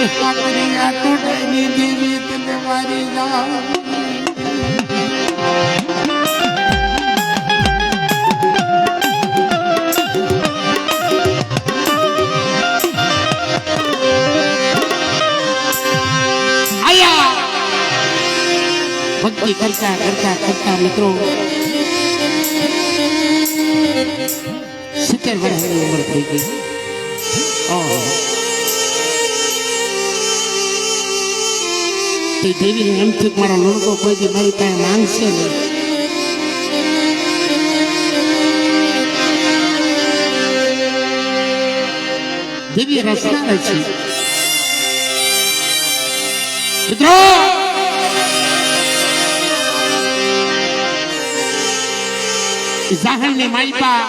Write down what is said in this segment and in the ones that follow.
હાકરિયા ટોડાની દેવી તને મારી જા ભક્તિ કરતા કરતા કરતા મિત્રો 70 વર્ષની ઉંમર થઈ ગઈ. તે દેવીને એમ થયું કે મારો લડકો કોઈ દી મારી પાસે માંગશે નહીં. દેવીએ રચના રચી. મિત્રો જાહરની માલપા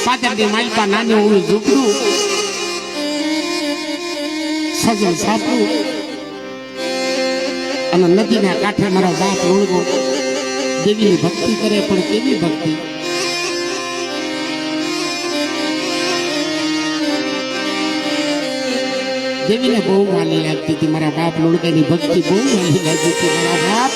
પાદરની માલપા નાની ઓળું ઝૂંપડું સજન સાપડું અને નદીના કાંઠે મારા બાપ ઓળગો દેવીની ભક્તિ કરે. પણ કેવી ભક્તિ! દેવીને બહુ વાલી લાગતી હતી. મારા બાપ લોણકાની ભક્તિ બહુ વાલી લાગતી હતી. મારા બાપ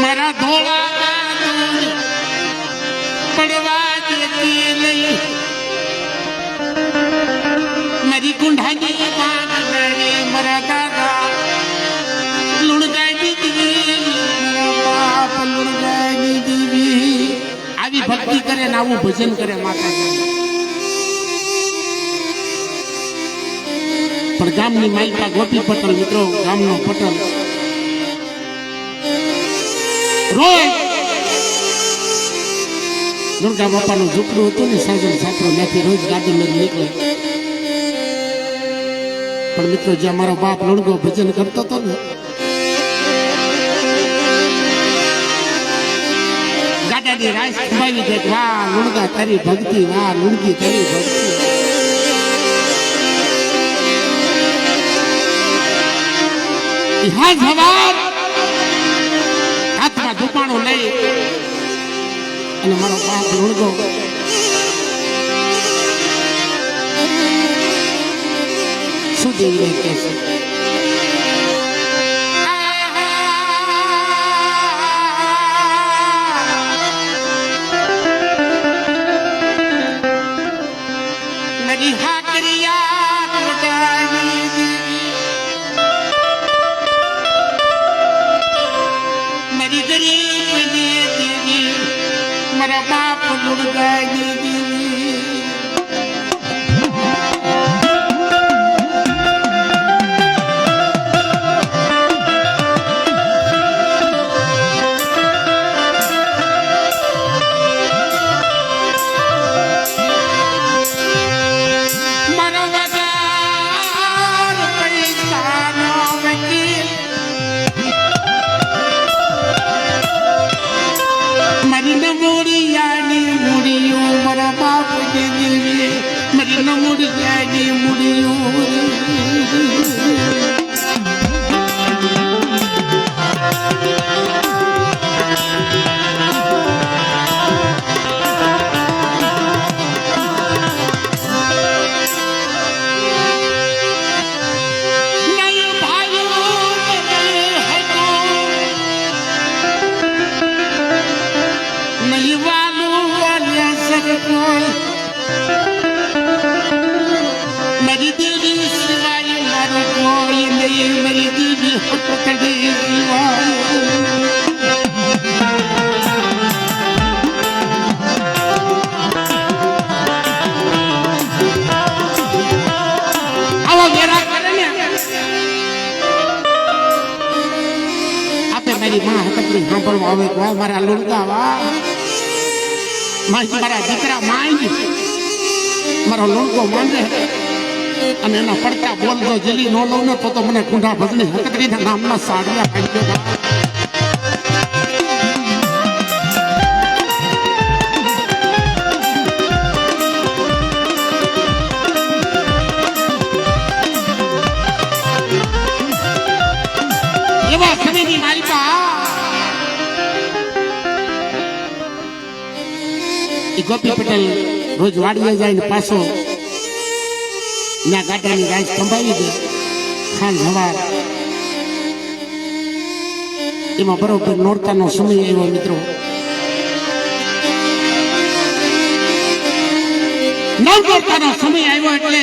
મારા ધોળા પડવા દેતી નહીં. મારી ગુંઢાની મારા દાદા લુણગાની દેવી મારા બાપ લુણગાની દેવી આવી ભક્તિ કરે ને આવું ભજન કરે માતાજી. પણ ગામની માલિકા ગોપી પટેલ મિત્રો ગામનો પટેલ રોજ દુર્ગા બાપાનું ઝૂંપડું હતું ને સાજન સાપરો ત્યાંથી રોજ ગાડી લઈને નીકળે. પણ મિત્રો જ્યાં મારો બાપ લણગો ભજન કરતો હતો ને ગાડાની રાસ ખંભાવી દે. વાહ લુણગા તારી ભક્તિ, વાહ લુણગી તારી ભક્તિ. હા જવાબ હાથમાં ધૂપાણું લઈ અને મારો બાપ લુણગો શું દેવીને કહે છે મારી હાકરિયા ટોડાની દેવી મારી ગરીબની દેવી મારા બાપ લુણગાની દેવી મારા લુણગા વાહ મારા દીકરા માંગ મારો લુણગો માંગે અને એના પડતા બોલતો જલી ન લઉં ને તો મને કુંઢા ભગની હકતરીના નામના સાડિયા ભાંગ્યો. ગોપી પટેલ રોજ વાડીએ જાય ને પાછો ત્યાં ગાડાની રાજ સંભાળી દે ખાન જવાર એમાં બરોબર નોરતાનો સમય આવ્યો મિત્રો. નવનોરતાનો સમય આવ્યો એટલે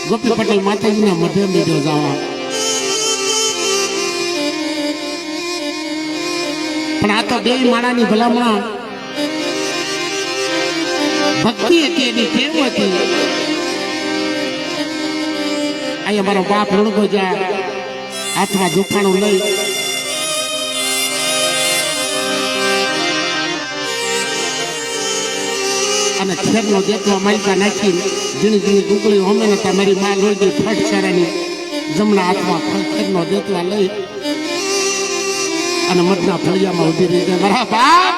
ગોપી પટેલ માતાજીના મધ્ય બીજો જવા. પણ આ તો બે માણાની ભલામણા ભક્તિ હતી, એની ટેવ હતી. અહીંયા મારો બાપ રણગો જા હાથમાં જુફાણું લઈ અને ખેરનો દેખવા માલિકા નાખી ઝીણી ઝીણી ડુંગળી હોમે નતા મારી માં લોહી ગઈ ફટ સારાની જમણા હાથમાં ખેરનો દેખવા લઈ અને મધના ફળિયામાં ઉભી રહી જાય. મારા બાપ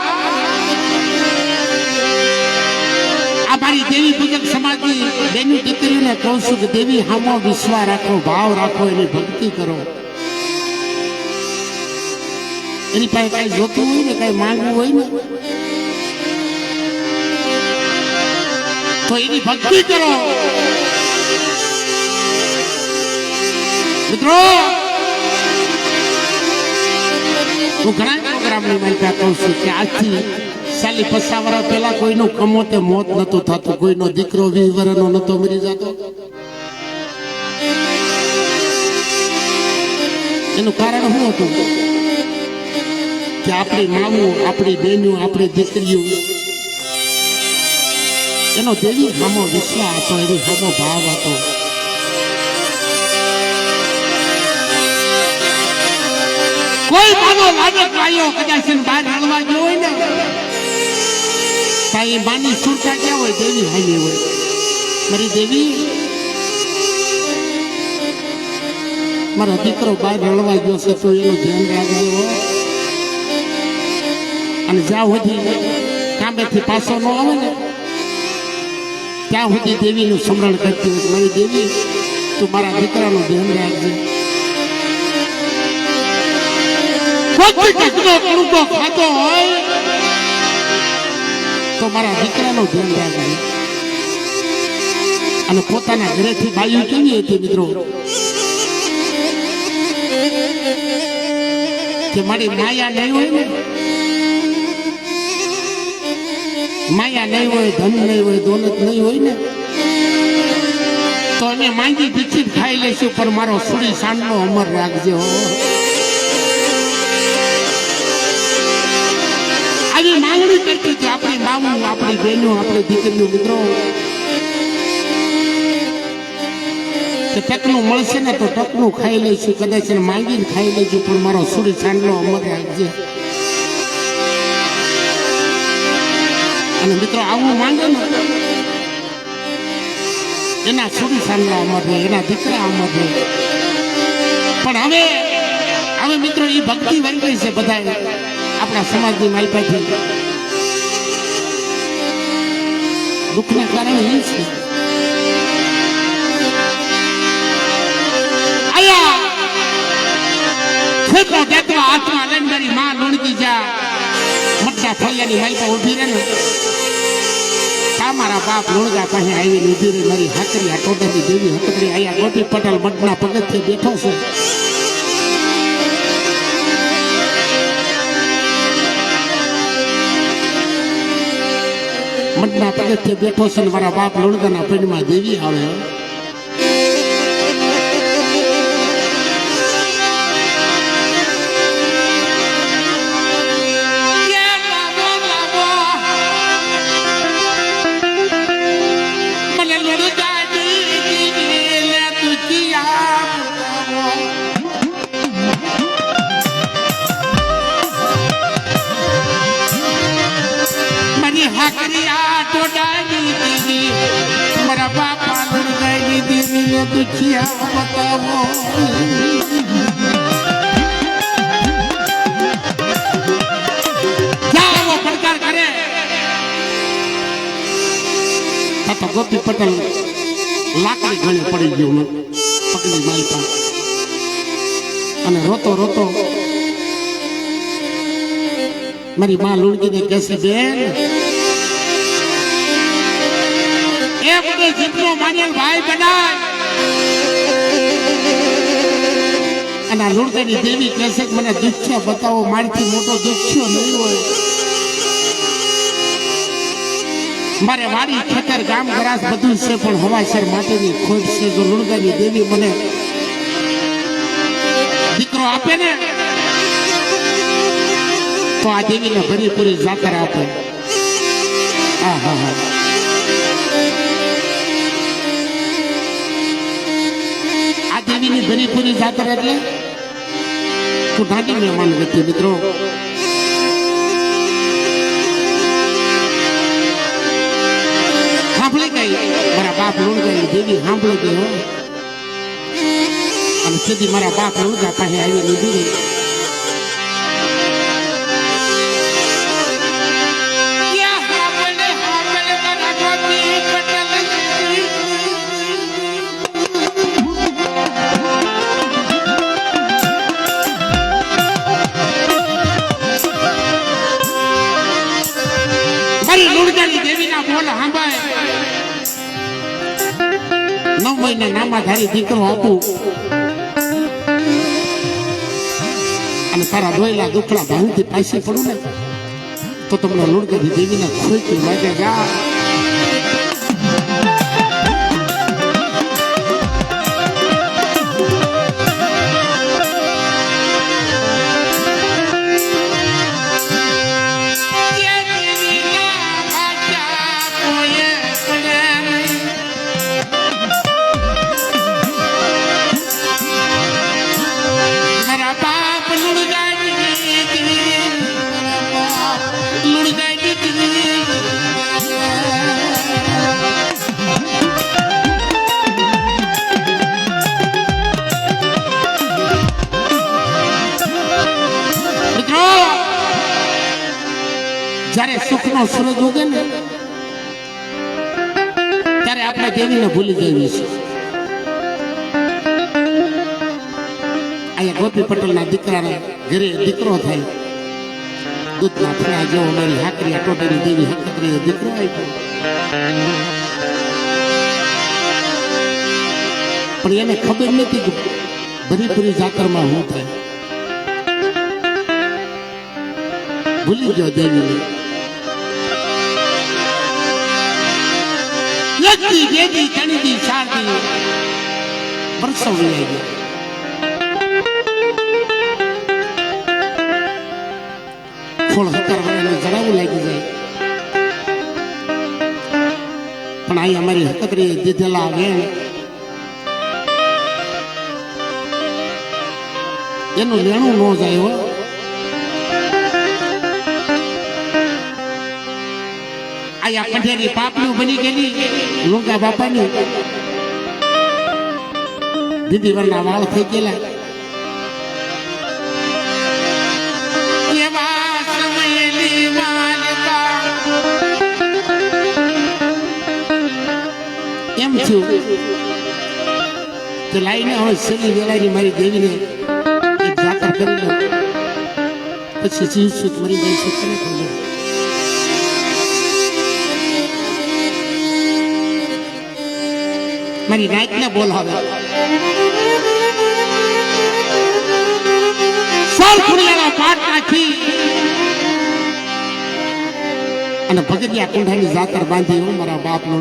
આ મારી દેવી પૂજક સમાજની બેની દીકરીઓને કહું છું કે દેવી હામો વિશ્વાસ રાખો, ભાવ રાખો, એની ભક્તિ કરો. એની પાસે કઈ જોતું હોય ને કઈ માંગવું હોય ને તો એની ભક્તિ કરો. મિત્રો હું ઘણા પ્રોગ્રામની માલિકા કહું છું કે આજથી 40-50 વર્ષ પહેલા કોઈનું કમોતે મોત નતું થતું, કોઈનો દીકરો 20 વર્ષનો નતો મરી જતો. એનું કારણ શું હતું કે આપણી માવું, આપણી બહેનો, આપણી દીકરીઓ એનો દેવી સામો વિશ્વાસ હતો, એની સામો ભાવ હતો. કોઈ માનો લાજક આવ્યો કદાચ બહાર હાલવા ગયો હોય ને તાઈ માની સુરતા ક્યાં હોય, દેવી હાલી હોય. મારી દેવી મારો દીકરો બહાર રળવા ગયો છે તો એનું ધ્યાન રાખજો. અને જ્યાં સુધી કામેથી પાછો ન આવે ને ત્યાં સુધી દેવીનું સ્મરણ કરતી હોય. મારી દેવી તું મારા દીકરાનું ધ્યાન રાખજે. ખાતો હોય તો મારા દીકરાનું ધ્યાન રાખજે. અને પોતાના ઘરેથી બાયું કેવી હતી મિત્રો કે મારી માયા નહીં હોય ને, માયા નહીં હોય, ધન નહીં હોય, દોલત નહીં હોય ને તો અમે માંગી પીછી ખાઈ લઈશું પણ મારો સુડી સાંડનો અમર રાખજો. આવી માંગણી કરતી હતી આપણી મામું, આપણી બહેનો, આપણી દીકરીઓ. મિત્રો કે ટકનું મળશે ને તો ટકનું ખાઈ લઈશું, કદાચ માંગીને ખાઈ લઈશું પણ મારો સુડી સાંડનો અમર રાખજે. અને મિત્રો આવું માંગે ને એના સુડી સાંડલા અમર રહે, એના દીકરા અમર રહે. પણ હવે મિત્રો એ ભક્તિ વળી ગઈ છે બધા આપણા સમાજની માલપાથી. દુઃખના કારણે એ છે ખેતો દેતવા હાથમાં લઈને મારી માં લુણકી જા મટકા ફળિયાની માલપા ઉભી રહે ને મારા બાપ લુણગા પાસે આવીને ઉભી રહી મારી હાકરી આ ટોટરની દેવી હકડી અહીંયા ગોપી પટેલ મઠના પગથિયે બેઠો છે. મઠના પગથિયે બેઠો છે ને મારા બાપ લુણગાના પૈણમાં દેવી આવે. મારા બાપા લુણગાની દેવીને દુખિયા બતાવો. જાઓ પડકાર કરે તો ગોપી પટેલ લાકડી ગળે પડી ગયું પકડી માલપા અને રોતો રોતો મારી માં લુણકીને કહેશે બેન એ બધો જીતનો માનેલ ભાઈ બનાય અને આ લુણકાની દેવી કહેશે કે મને દુખ્ય બતાવો મારથી મોટો દુખ્યો નહીં હોય મારે વાડી ખેતર ગામ ગરાસ બધું છે પણ હવાસર માટેની ખોટ છે જો લુણકાની દેવી મને દીકરો આપે ને તો આ દેવીને ભરીપૂરી જાતર આપે આ દેવીની ભરીપૂરી જાતર એટલે તું ઢાંકી મહેમાન ગતિ મિત્રો સાંભળી ગઈ મારા બાપ લુણગાઈ દેવી સાંભળી ગઈ હો અને સીધી મારા બાપ લુણગા પાસે આવી લીધી દેવીના બોલ સાંભળે 9 મહિના નામાધારી દીકરો આપું અને તારા દોયલા દુખડા ભાંગથી પાછી પડું ને તો તમને લુણકાની દેવીને ખોટું લાગે જા જ્યારે સુખનો સૂરજ ઉગે ને ત્યારે આપણે દેવીને ભૂલી જઈએ છીએ અહીંયા ગોપી પટેલના દીકરાને ઘરે દીકરો થાય દૂધના ફળા જેવો મારી હાકરી ટોટલી દેવી હકતરી દીકરો આપ્યો પણ એને ખબર નથી કે ભરીપુરી જાતરમાં શું થાય ભૂલી ગયો દેવીને એકથી બેથી ત્રણથી ચારથી વર્ષો વીતી ગયા થોડ 17 વર્ષને જડાવું લાગી જાય પણ અહીં અમારી હકતરી દીધેલા વેણ એનું લેણું ન જાય હો આયા કઢેરી પાપનું બની ગયેલી લુંગા બાપાની દીદી વરના વાળ થઈ ગયેલા એમ થયું કે લાઈને હવે છેલ્લી વેળાની મારી દેવીને એક જાતર કરી લો પછી જીવશું મરી જઈશું તને ખબર મારી નાયકને બોલાવે સાલ ફુડિયાના પાટ નાખી અને ભગતિયા કુંડાની જાતર બાંધી હું મારા બાપ નો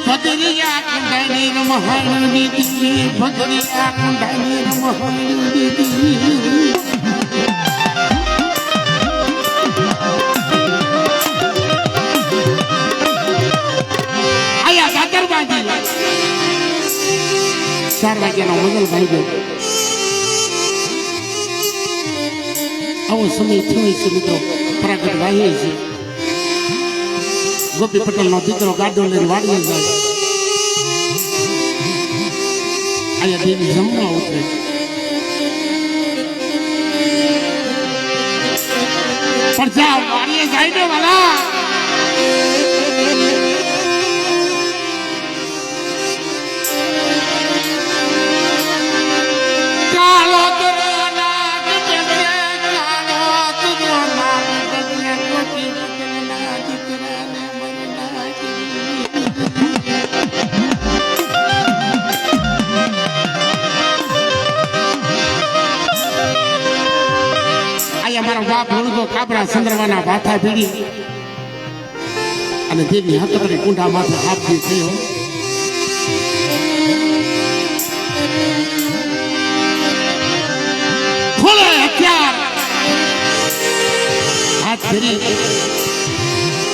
ભગરિયા કુંડાની રમહાણી દીદી ભગરિયા કુંડાની રમહાણી દીદી આયા જાતર બાંધી 4 વાગ્યાનો મગલ ભાઈ ગયો આવો સમય થયો છે મિત્રો પ્રાગટ વાહે છે ગોપી પટેલ નો દીકરો ગાડો લઈને વાડીએ જાય અહીંયા દેવી જમવા ઉતરે. પણ જા વાડીએ જાય ને વાલા, અમારા બાપ ભણતો કાબરા ચંદ્રવાના ભાથા ભીડી અને દેવી હતકડી કુંડા માથે હાથથી થયો. ખોલે હથિયાર હાથ ફેરી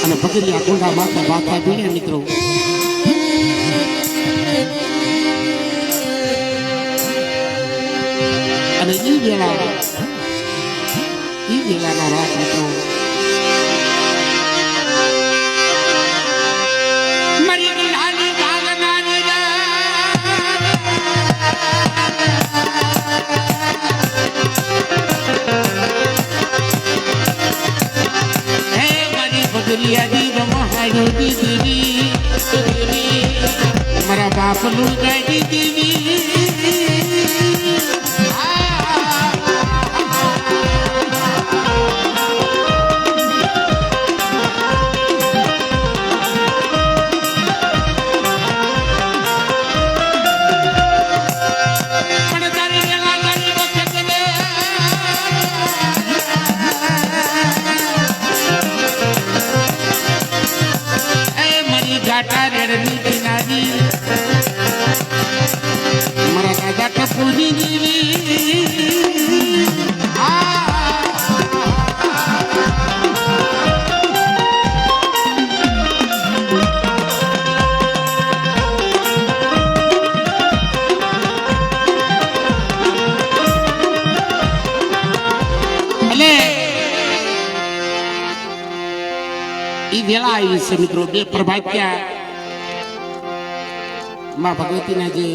અને પકડ્યા કુંડા માથે ભાથા ભીડે. મિત્રો અને એ વેળાનો રાત હતો. મારા બાપ નું ગાડી દેવી મારા દાદા કપૂરી દેવી એ વેળા આવી છે. મિત્રો બે પ્રભાત્યા માં ભગવતીના જે